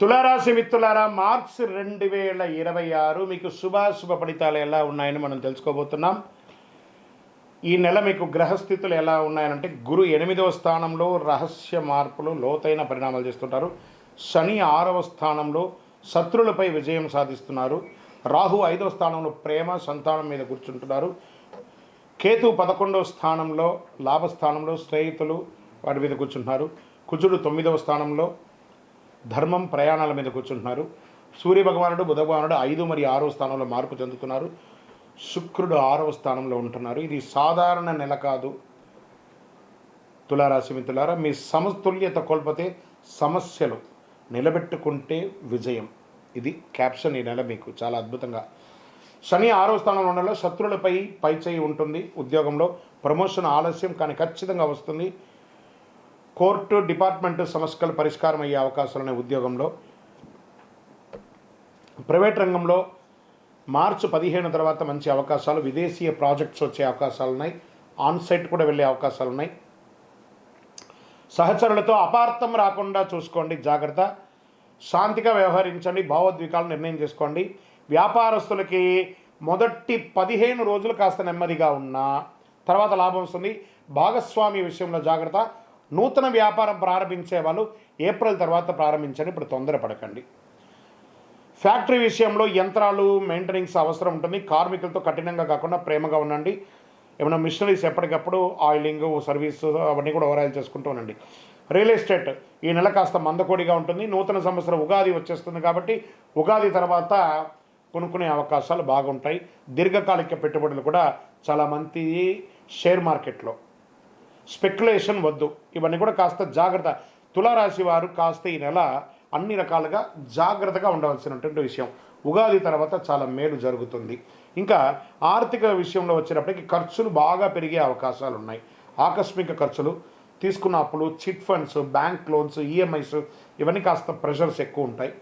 తులారాశి మిత్రులారా, మార్చి 2026 మీకు శుభ ఫలితాలు ఎలా ఉన్నాయని మనం తెలుసుకోబోతున్నాం. ఈ నెల మీకు గ్రహస్థితులు ఎలా ఉన్నాయనంటే, గురు 8వ స్థానంలో రహస్య మార్పులు, లోతైన పరిణామాలు చేస్తుంటారు. శని 6వ స్థానంలో శత్రులపై విజయం సాధిస్తున్నారు. రాహు 5వ స్థానంలో ప్రేమ, సంతానం మీద కూర్చుంటున్నారు. కేతు 11వ స్థానంలో లాభస్థానంలో స్నేహితులు వాటి మీద కూర్చుంటున్నారు. కుజుడు 9వ స్థానంలో ధర్మం, ప్రయాణాల మీద కూర్చుంటున్నారు. సూర్యభగవానుడు, బుధ భగవానుడు 5 మరియు 6వ స్థానంలో మార్పు చెందుతున్నారు. శుక్రుడు 6వ స్థానంలో ఉంటున్నారు. ఇది సాధారణ నెల కాదు. తులారాశి మిత్రులారా, మీ సమతుల్యత కోల్పోతే సమస్యలు, నిలబెట్టుకుంటే విజయం. ఇది క్యాప్షన్ ఈ నెల మీకు చాలా అద్భుతంగా. శని 6వ స్థానంలో ఉండడంలో శత్రులపై పైచేయి ఉంటుంది. ఉద్యోగంలో ప్రమోషన్ ఆలస్యం కానీ ఖచ్చితంగా వస్తుంది. కోర్టు, డిపార్ట్మెంటు సమస్యలు పరిష్కారం అయ్యే అవకాశాలు ఉన్నాయి. ఉద్యోగంలో, ప్రైవేట్ రంగంలో మార్చి 15 తర్వాత మంచి అవకాశాలు, విదేశీయ ప్రాజెక్ట్స్ వచ్చే అవకాశాలు ఉన్నాయి. ఆన్సైట్ కూడా వెళ్ళే అవకాశాలు ఉన్నాయి. సహచరులతో అపార్థం రాకుండా చూసుకోండి, జాగ్రత్త. శాంతిగా వ్యవహరించండి, భావోద్వేగాలు నిర్ణయం చేసుకోండి. వ్యాపారస్తులకి మొదటి 15 రోజులు కాస్త నెమ్మదిగా ఉన్నా తర్వాత లాభం వస్తుంది. భాగస్వామి విషయంలో జాగ్రత్త. నూతన వ్యాపారం ప్రారంభించే వాళ్ళు ఏప్రిల్ తర్వాత ప్రారంభించండి, ఇప్పుడు తొందరపడకండి. ఫ్యాక్టరీ విషయంలో యంత్రాలు మెయింటెనెన్స్ అవసరం ఉంటుంది. కార్మికులతో కఠినంగా కాకుండా ప్రేమగా ఉండండి. ఏమైనా మిషనరీస్ ఎప్పటికప్పుడు ఆయిలింగ్, సర్వీసు అవన్నీ కూడా ఓవరాయిల్ చేసుకుంటూ ఉండండి. రియల్ ఎస్టేట్ ఈ నెల కాస్త మందకోడిగా ఉంటుంది. నూతన సంవత్సరం ఉగాది వచ్చేస్తుంది కాబట్టి ఉగాది తర్వాత కొనుక్కునే అవకాశాలు బాగుంటాయి. దీర్ఘకాలిక పెట్టుబడులు కూడా చాలా మంది. షేర్ మార్కెట్లో స్పెక్యులేషన్ వద్దు, ఇవన్నీ కూడా కాస్త జాగ్రత్త. తులారాశి వారు కాస్త ఈ నెల అన్ని రకాలుగా జాగ్రత్తగా ఉండవలసినటువంటి విషయం. ఉగాది తర్వాత చాలా మేలు జరుగుతుంది. ఇంకా ఆర్థిక విషయంలో వచ్చేటప్పటికి ఖర్చులు బాగా పెరిగే అవకాశాలు ఉన్నాయి. ఆకస్మిక ఖర్చులు, తీసుకున్న అప్పులు, chit funds, bank loans, EMIs ఇవన్నీ కాస్త ప్రెషర్స్ ఎక్కువ ఉంటాయి.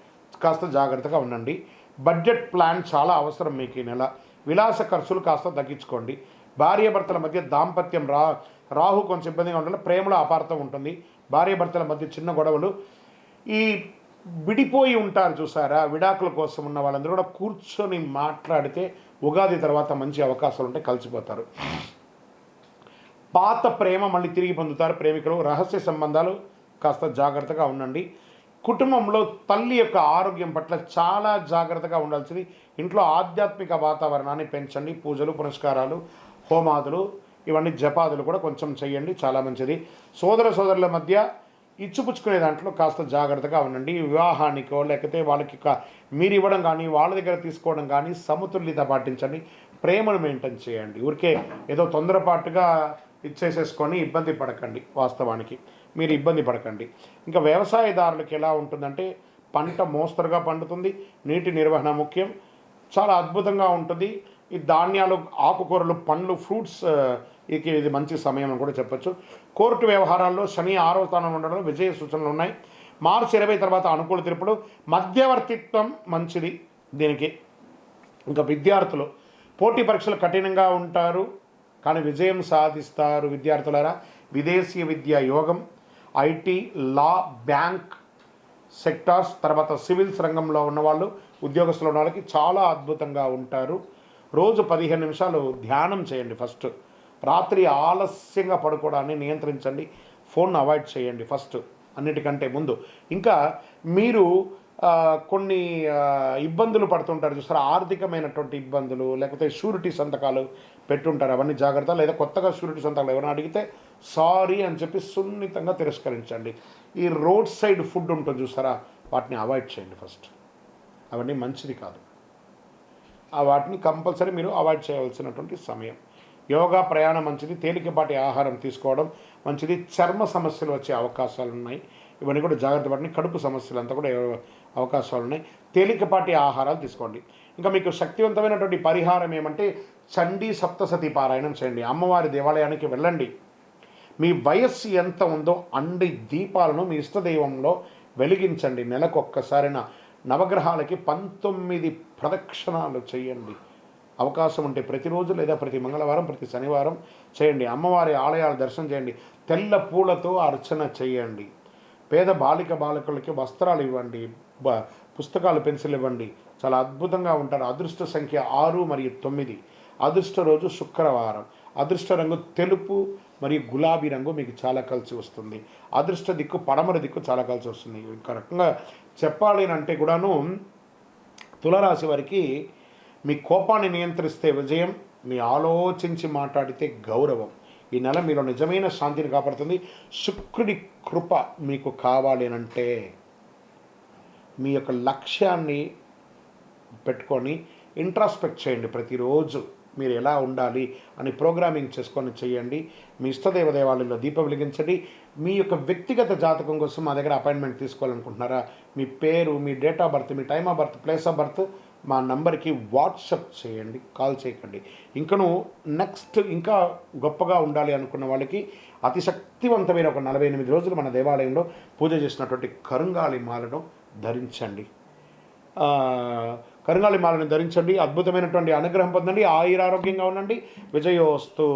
కాస్త జాగ్రత్తగా ఉండండి. బడ్జెట్ ప్లాన్ చాలా అవసరం మీకు ఈ నెల. విలాస ఖర్చులు కాస్త తగ్గించుకోండి. భార్యాభర్తల మధ్య దాంపత్యం రాహు కొంచెం ఇబ్బందిగా ఉండాలి. ప్రేమలో అపార్థం ఉంటుంది. భార్యాభర్తల మధ్య చిన్న గొడవలు. ఈ విడిపోయి ఉంటారు చూసారా, విడాకుల కోసం ఉన్న వాళ్ళందరూ కూడా కూర్చొని మాట్లాడితే ఉగాది తర్వాత మంచి అవకాశాలు ఉంటే కలిసిపోతారు. పాత ప్రేమ మళ్ళీ తిరిగి పొందుతారు ప్రేమికులు. రహస్య సంబంధాలు కాస్త జాగ్రత్తగా ఉండండి. కుటుంబంలో తల్లి యొక్క ఆరోగ్యం పట్ల చాలా జాగ్రత్తగా ఉండాల్సింది. ఇంట్లో ఆధ్యాత్మిక వాతావరణాన్ని పెంచండి. పూజలు, పునస్కారాలు, హోమాదులు, ఇవన్నీ జపాదులు కూడా కొంచెం చేయండి, చాలా మంచిది. సోదరుల మధ్య ఇచ్చిపుచ్చుకునే దాంట్లో కాస్త జాగ్రత్తగా ఉండండి. వివాహానికో లేకపోతే వాళ్ళకి మీరు ఇవ్వడం కానీ వాళ్ళ దగ్గర తీసుకోవడం కానీ సమతుల్యత పాటించండి. ప్రేమను మెయింటైన్ చేయండి. ఊరికే ఏదో తొందరపాటుగా ఇచ్చేసేసుకొని ఇబ్బంది పడకండి. వాస్తవానికి మీరు ఇబ్బంది పడకండి. ఇంకా వ్యవసాయదారులకు ఎలా ఉంటుందంటే, పంట మోస్తరుగా పండుతుంది. నీటి నిర్వహణ ముఖ్యం. చాలా అద్భుతంగా ఉంటుంది. ఈ ధాన్యాలు, ఆకుకూరలు, పండ్లు, ఫ్రూట్స్ ఇది మంచి సమయం అని కూడా చెప్పచ్చు. కోర్టు వ్యవహారాల్లో శని 6వ స్థానంలో ఉండడంలో విజయ సూచనలు ఉన్నాయి. మార్చి 20 తర్వాత అనుకూల తీర్పులు. మధ్యవర్తిత్వం మంచిది దీనికి. ఇంకా విద్యార్థులు పోటీ పరీక్షలు కఠినంగా ఉంటారు కానీ విజయం సాధిస్తారు. విద్యార్థులారా, విదేశీ విద్యా యోగం, ఐటీ, లా, బ్యాంక్ సెక్టార్స్, తర్వాత సివిల్స్ రంగంలో ఉన్నవాళ్ళు, ఉద్యోగస్తులు ఉన్న వాళ్ళకి చాలా అద్భుతంగా ఉంటారు. రోజు 15 నిమిషాలు ధ్యానం చేయండి. ఫస్ట్ రాత్రి ఆలస్యంగా పడుకోవడాన్ని నియంత్రించండి. ఫోన్ అవాయిడ్ చేయండి ఫస్ట్ అన్నిటికంటే ముందు. ఇంకా మీరు కొన్ని ఇబ్బందులు పడుతుంటారు చూసారా, ఆర్థికమైనటువంటి ఇబ్బందులు, లేకపోతే షూరిటీ సంతకాలు పెట్టుంటారు, అవన్నీ జాగ్రత్త. లేదా కొత్తగా షూరిటీ సంతకాలు ఎవరైనా అడిగితే సారీ అని చెప్పి సున్నితంగా తిరస్కరించండి. ఈ రోడ్ సైడ్ ఫుడ్ ఉంటుంది చూసారా, వాటిని అవాయిడ్ చేయండి ఫస్ట్. అవన్నీ మంచిది కాదు. వాటిని కంపల్సరీ మీరు అవాయిడ్ చేయవలసినటువంటి సమయం. యోగా, ప్రయాణం మంచిది. తేలికపాటి ఆహారం తీసుకోవడం మంచిది. చర్మ సమస్యలు వచ్చే అవకాశాలు ఉన్నాయి, ఇవన్నీ కూడా జాగ్రత్త పడిన. కడుపు సమస్యలు అంతా కూడా అవకాశాలు ఉన్నాయి. తేలికపాటి ఆహారాలు తీసుకోండి. ఇంకా మీకు శక్తివంతమైనటువంటి పరిహారం ఏమంటే, చండీ సప్తసతి పారాయణం చేయండి. అమ్మవారి దేవాలయానికి వెళ్ళండి. మీ వయస్సు ఎంత ఉందో అన్ని దీపాలను మీ ఇష్టదైవంలో వెలిగించండి. నెలకొక్కసారిన నవగ్రహాలకి 19 ప్రదక్షిణాలు చేయండి. అవకాశం ఉంటే ప్రతిరోజు లేదా ప్రతి మంగళవారం, ప్రతి శనివారం చేయండి. అమ్మవారి ఆలయాలు దర్శనం చేయండి. తెల్ల పూలతో అర్చన చేయండి. పేద బాలికలకి వస్త్రాలు ఇవ్వండి. పుస్తకాలు పెన్సిల్ ఇవ్వండి, చాలా అద్భుతంగా ఉంటారు. అదృష్ట సంఖ్య 6 మరియు 9. అదృష్ట రోజు శుక్రవారం. అదృష్ట రంగు తెలుపు మరియు గులాబీ రంగు మీకు చాలా కలిసి వస్తుంది. అదృష్ట దిక్కు పడమర దిక్కు చాలా కలిసి వస్తుంది. ఇంక రకంగా చెప్పాలి అంటే కూడాను తులారాశి వారికి మీ కోపాన్ని నియంత్రిస్తే విజయం, మీ ఆలోచించి మాట్లాడితే గౌరవం. ఈ నెల మీలో నిజమైన శాంతిని కాపాడుతుంది. శుక్రుడి కృప మీకు కావాలి అంటే మీ యొక్క లక్ష్యాన్ని పెట్టుకొని ఇంట్రాస్పెక్ట్ చేయండి. ప్రతిరోజు మీరు ఎలా ఉండాలి అని ప్రోగ్రామింగ్ చేసుకొని చేయండి. మీ ఇష్టదేవ దేవాలయంలో దీపం వెలిగించండి. మీ యొక్క వ్యక్తిగత జాతకం కోసం మా దగ్గర అపాయింట్మెంట్ తీసుకోవాలనుకుంటున్నారా? మీ పేరు, మీ డేట్ ఆఫ్ బర్త్, మీ time of birth, place of birth మా నంబర్కి వాట్సప్ చేయండి, కాల్ చేయకండి. ఇంకను నెక్స్ట్ ఇంకా గొప్పగా ఉండాలి అనుకున్న వాళ్ళకి అతి శక్తివంతమైన ఒక 48 రోజులు మన దేవాలయంలో పూజ చేసినటువంటి కరుంగాలి మాలను ధరించండి. కరుంగాలి మాలను ధరించండి. అద్భుతమైనటువంటి అనుగ్రహం పొందండి. ఆయురారోగ్యంగా ఉండండి. విజయోస్తు.